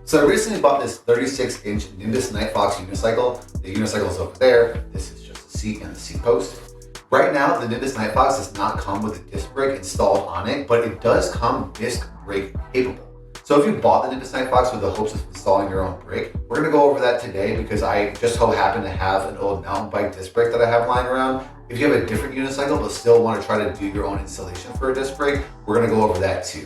So I recently bought this 36-inch Nimbus Nightfox unicycle. The unicycle is over there. This is just the seat and the seat post. Right now, the Nimbus Nightfox does not come with a disc brake installed on it, but it does come disc brake capable. So if you bought the Nimbus Nightfox with the hopes of installing your own brake, we're gonna go over that today because I just so happen to have an old mountain bike disc brake that I have lying around. If you have a different unicycle but still want to try to do your own installation for a disc brake, we're gonna go over that too.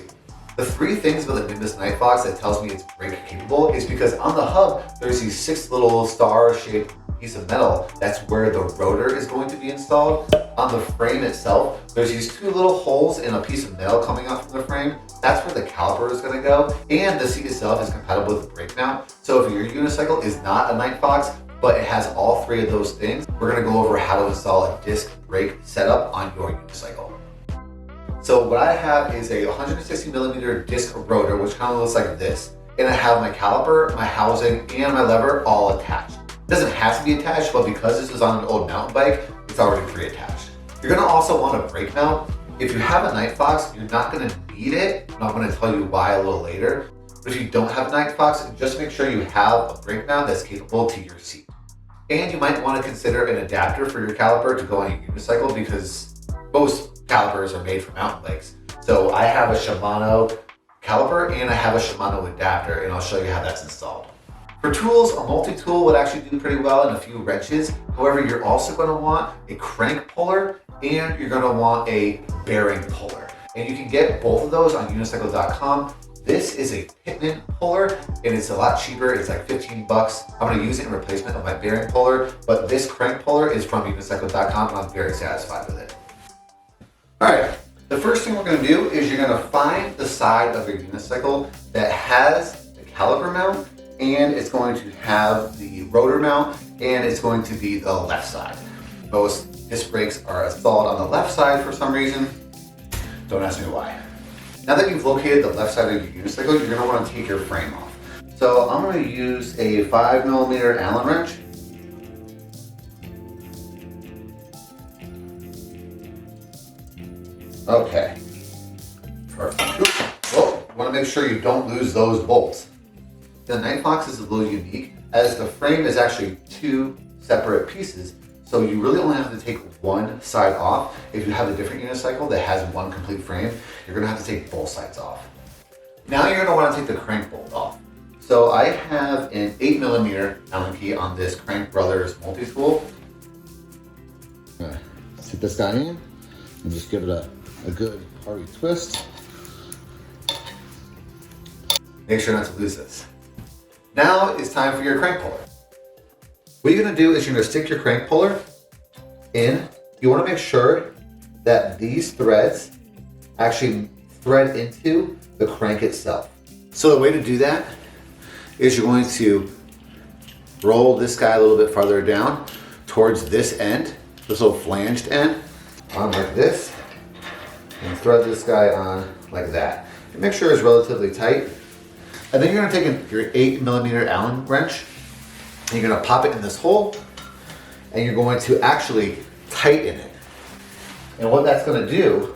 The three things about the Nimbus Nightfox that tells me it's brake capable is because on the hub, there's these 6 little star-shaped piece of metal. That's where the rotor is going to be installed. On the frame itself, there's these 2 little holes in a piece of metal coming out from the frame. That's where the caliper is going to go. And the seat itself is compatible with the brake mount. So if your unicycle is not a Nightfox, but it has all 3 of those things, we're going to go over how to install a disc brake setup on your unicycle. So what I have is a 160mm disc rotor, which kind of looks like this. And I have my caliper, my housing, and my lever all attached. It doesn't have to be attached, but because this is on an old mountain bike, it's already pre-attached. You're gonna also want a brake mount. If you have a Nightfox, you're not gonna need it, and I'm gonna tell you why a little later. But if you don't have a Nightfox, just make sure you have a brake mount that's capable to your seat. And you might wanna consider an adapter for your caliper to go on your unicycle because most calipers are made for mountain bikes. So I have a Shimano caliper and I have a Shimano adapter, and I'll show you how that's installed. For tools, a multi-tool would actually do pretty well and a few wrenches. However, you're also going to want a crank puller and you're going to want a bearing puller. And you can get both of those on unicycle.com. This is a Pitman puller and it's a lot cheaper. It's like 15 bucks. I'm going to use it in replacement of my bearing puller, but this crank puller is from unicycle.com and I'm very satisfied with it. All right, the first thing we're going to do is you're going to find the side of your unicycle that has the caliper mount, and it's going to have the rotor mount, and it's going to be the left side. Most disc brakes are installed on the left side for some reason. Don't ask me why. Now that you've located the left side of your unicycle, you're going to want to take your frame off. So I'm going to use a 5mm Allen wrench. Okay. Perfect. Well, you want to make sure you don't lose those bolts. The Nightfox is a little unique as the frame is actually 2 separate pieces, so you really only have to take one side off. If you have a different unicycle that has one complete frame, you're going to have to take both sides off. Now you're going to want to take the crank bolt off. So I have an 8mm Allen key on this Crank Brothers multi-tool. Sit this guy in and just give it a good hearty twist. Make sure not to lose this. Now it's time for your crank puller. What you're gonna do is you're gonna stick your crank puller in. You wanna make sure that these threads actually thread into the crank itself. So the way to do that is you're going to roll this guy a little bit farther down towards this end, this little flanged end, on like this, and thread this guy on like that. And make sure it's relatively tight. And then you're going to take your 8mm Allen wrench and you're going to pop it in this hole and you're going to actually tighten it. And what that's going to do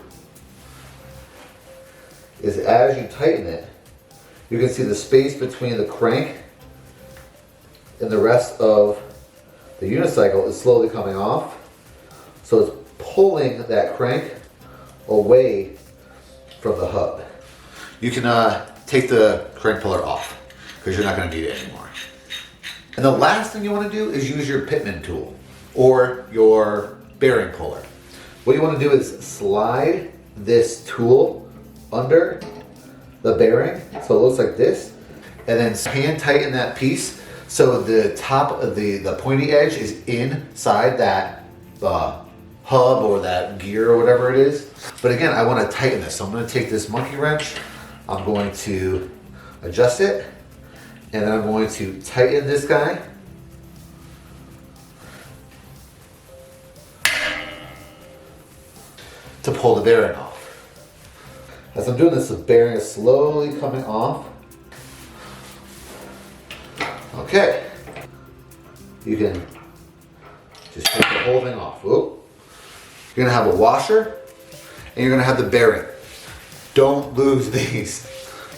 is as you tighten it, you can see the space between the crank and the rest of the unicycle is slowly coming off. So it's pulling that crank away from the hub. You can take the crank puller off because you're not going to need it anymore. And the last thing you want to do is use your Pitman tool or your bearing puller. What you want to do is slide this tool under the bearing so it looks like this, and then hand tighten that piece so the top of the pointy edge is inside that hub or that gear or whatever it is. But again, I want to tighten this. So I'm going to take this monkey wrench, I'm going to adjust it, and then I'm going to tighten this guy. To pull the bearing off. As I'm doing this, the bearing is slowly coming off. Okay. You can just take the whole thing off. Whoop. You're gonna have a washer and you're gonna have the bearing. Don't lose these.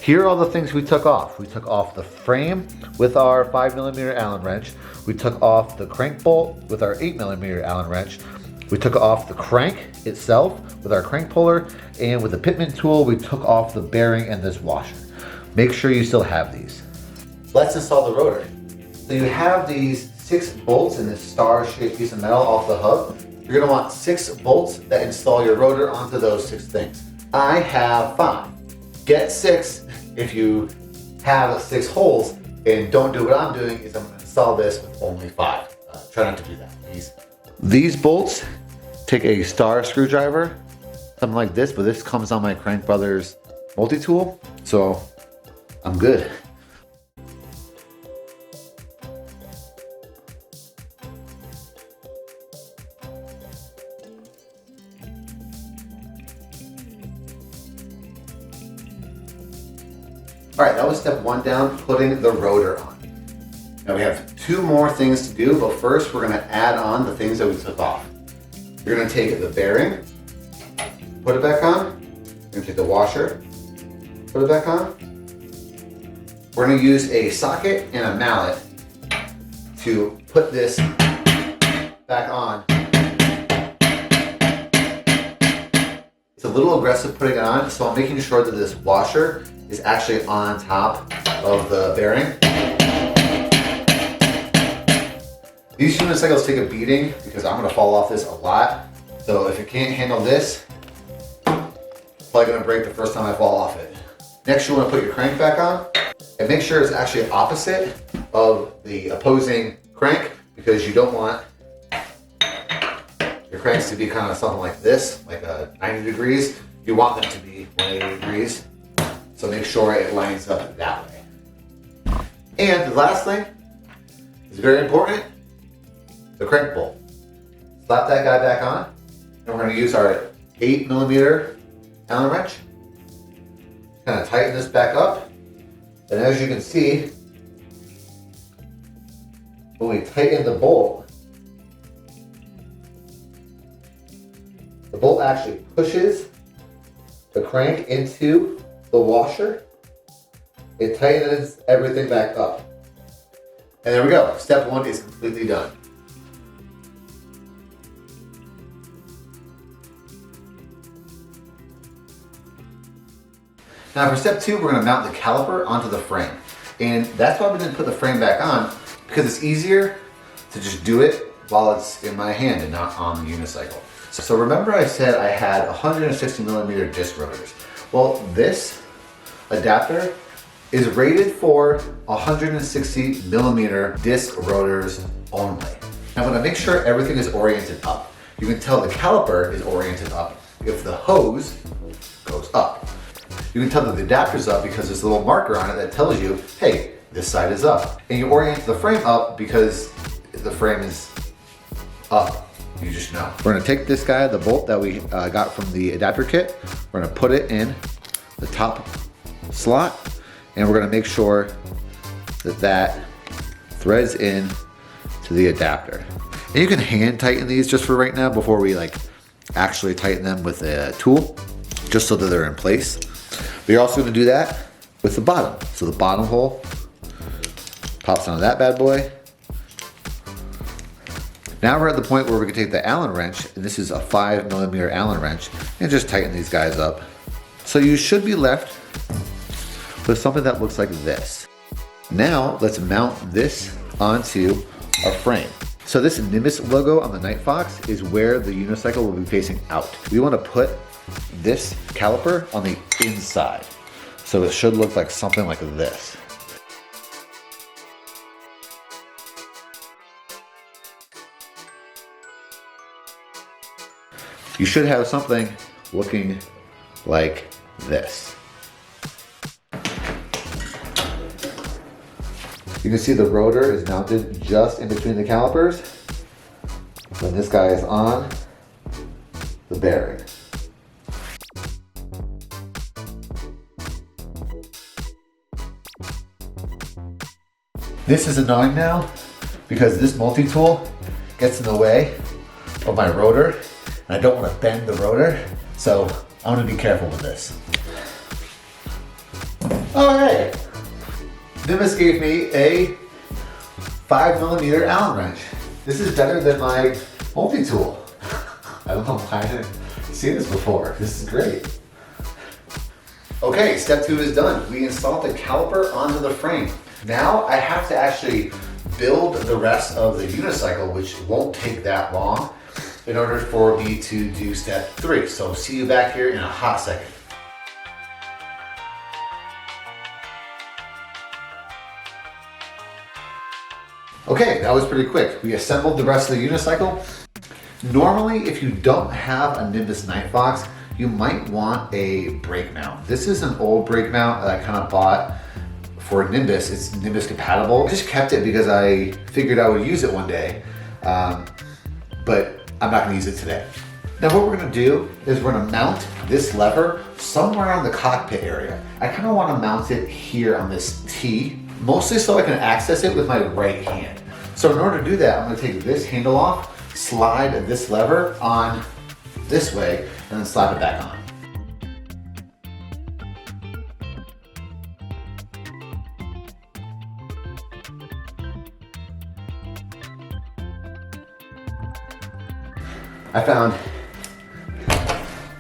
Here are all the things we took off. We took off the frame with our 5mm Allen wrench. We took off the crank bolt with our 8mm Allen wrench. We took off the crank itself with our crank puller, and with the pitman tool, we took off the bearing and this washer. Make sure you still have these. Let's install the rotor. So you have these 6 bolts in this star-shaped piece of metal off the hub. You're gonna want 6 bolts that install your rotor onto those 6 things. I have 5. Get 6 if you have 6 holes, and don't do what I'm doing is I'm gonna install this with only 5. Try not to do that, please. These bolts take a star screwdriver, something like this, but this comes on my Crank Brothers multi-tool, so I'm good. All right, that was step 1 down, putting the rotor on. Now we have 2 more things to do, but first we're gonna add on the things that we took off. You're gonna take the bearing, put it back on. You're gonna take the washer, put it back on. We're gonna use a socket and a mallet to put this back on. It's a little aggressive putting it on, so I'm making sure that this washer is actually on top of the bearing. These unicycles take a beating because I'm gonna fall off this a lot. So if it can't handle this, it's probably gonna break the first time I fall off it. Next, you wanna put your crank back on and make sure it's actually opposite of the opposing crank, because you don't want your cranks to be kind of something like this, like 90 degrees. You want them to be 180 degrees. So make sure it lines up that way. And the last thing is very important, the crank bolt. Slap that guy back on, and we're gonna use our 8mm Allen wrench. Kind of tighten this back up. And as you can see, when we tighten the bolt actually pushes the crank into the washer. It tightens everything back up. And there we go. Step 1 is completely done. Now for step 2, we're gonna mount the caliper onto the frame. And that's why we didn't put the frame back on, because it's easier to just do it while it's in my hand and not on the unicycle. So remember I said I had 160mm disc rotors. Well, this adapter is rated for 160mm disc rotors only. Now I'm gonna make sure everything is oriented up. You can tell the caliper is oriented up if the hose goes up. You can tell that the adapter's up because there's a little marker on it that tells you, hey, this side is up. And you orient the frame up because the frame is up. You just know. We're gonna take this guy, the bolt that we got from the adapter kit, we're gonna put it in the top slot, and we're gonna make sure that that threads in to the adapter. And you can hand tighten these just for right now before we actually tighten them with a tool, just so that they're in place. But you're also gonna do that with the bottom. So the bottom hole pops onto that bad boy. Now we're at the point where we can take the Allen wrench, and this is a 5mm Allen wrench, and just tighten these guys up. So you should be left with something that looks like this. Now let's mount this onto our frame. So this Nimbus logo on the Nightfox is where the unicycle will be facing out. We want to put this caliper on the inside. So it should look like something like this. You should have something looking like this. You can see the rotor is mounted just in between the calipers. When this guy is on the bearing. This is annoying now because this multi-tool gets in the way of my rotor, and I don't want to bend the rotor, so I'm going to be careful with this. Okay. Nimbus gave me a 5mm Allen wrench. This is better than my multi-tool. I don't know why I didn't see this before. This is great. Okay, step 2 is done. We installed the caliper onto the frame. Now I have to actually build the rest of the unicycle, which won't take that long, in order for me to do step 3. So see you back here in a hot second. Okay, that was pretty quick. We assembled the rest of the unicycle. Normally, if you don't have a Nimbus Nightfox, you might want a brake mount. This is an old brake mount that I kind of bought for Nimbus. It's Nimbus compatible. I just kept it because I figured I would use it one day, but I'm not gonna use it today. Now what we're gonna do is we're gonna mount this lever somewhere on the cockpit area. I kind of want to mount it here on this T, mostly so I can access it with my right hand. So in order to do that, I'm gonna take this handle off, slide this lever on this way, and then slap it back on. I found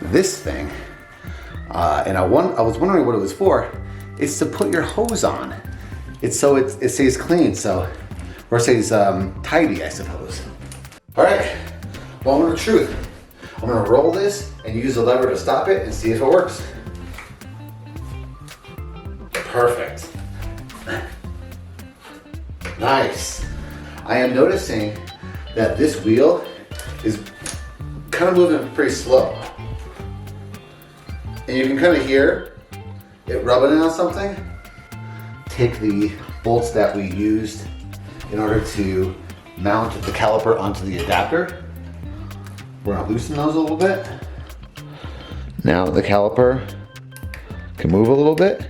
this thing, and I was wondering what it was for. It's to put your hose on. It's so it stays clean, or stays tidy, I suppose. All right, moment of truth. I'm gonna roll this and use the lever to stop it and see if it works. Perfect. Nice. I am noticing that this wheel is kind of moving pretty slow. And you can kind of hear it rubbing on something. Take the bolts that we used in order to mount the caliper onto the adapter. We're gonna loosen those a little bit. Now the caliper can move a little bit.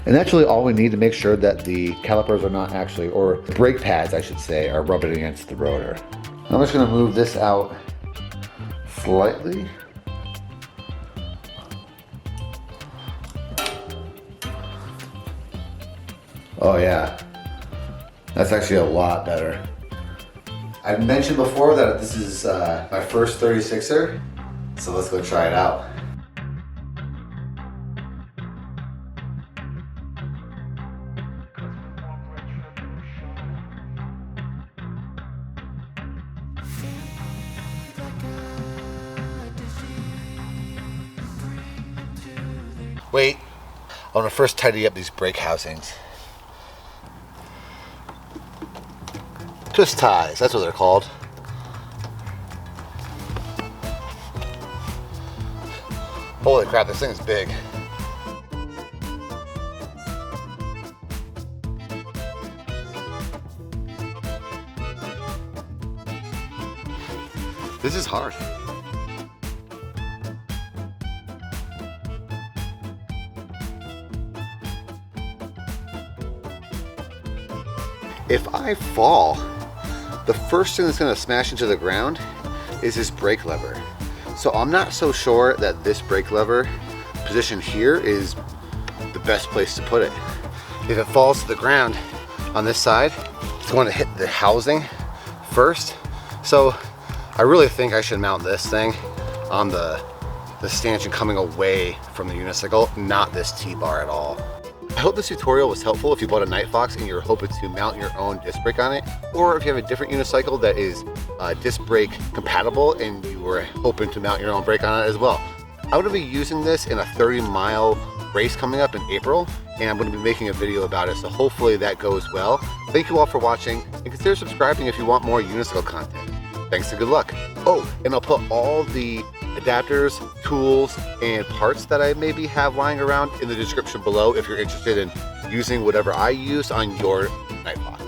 And that's really all we need to make sure that the calipers are not actually, or the brake pads I should say, are rubbing against the rotor. I'm just gonna move this out slightly. Oh yeah, that's actually a lot better. I've mentioned before that this is my first 36er, so let's go try it out. Wait, I want to first tidy up these brake housings. Twist ties, that's what they're called. Holy crap, this thing is big. This is hard. If I fall, the first thing that's gonna smash into the ground is this brake lever. So I'm not so sure that this brake lever position here is the best place to put it. If it falls to the ground on this side, it's going to hit the housing first. So I really think I should mount this thing on the stanchion coming away from the unicycle, not this T-bar at all. I hope this tutorial was helpful if you bought a Nightfox and you're hoping to mount your own disc brake on it, or if you have a different unicycle that is disc brake compatible and you were hoping to mount your own brake on it as well. I'm going to be using this in a 30-mile race coming up in April, and I'm going to be making a video about it, so hopefully that goes well. Thank you all for watching, and consider subscribing if you want more unicycle content. Thanks and good luck. Oh, and I'll put all the adapters, tools, and parts that I maybe have lying around in the description below if you're interested in using whatever I use on your Nightfox.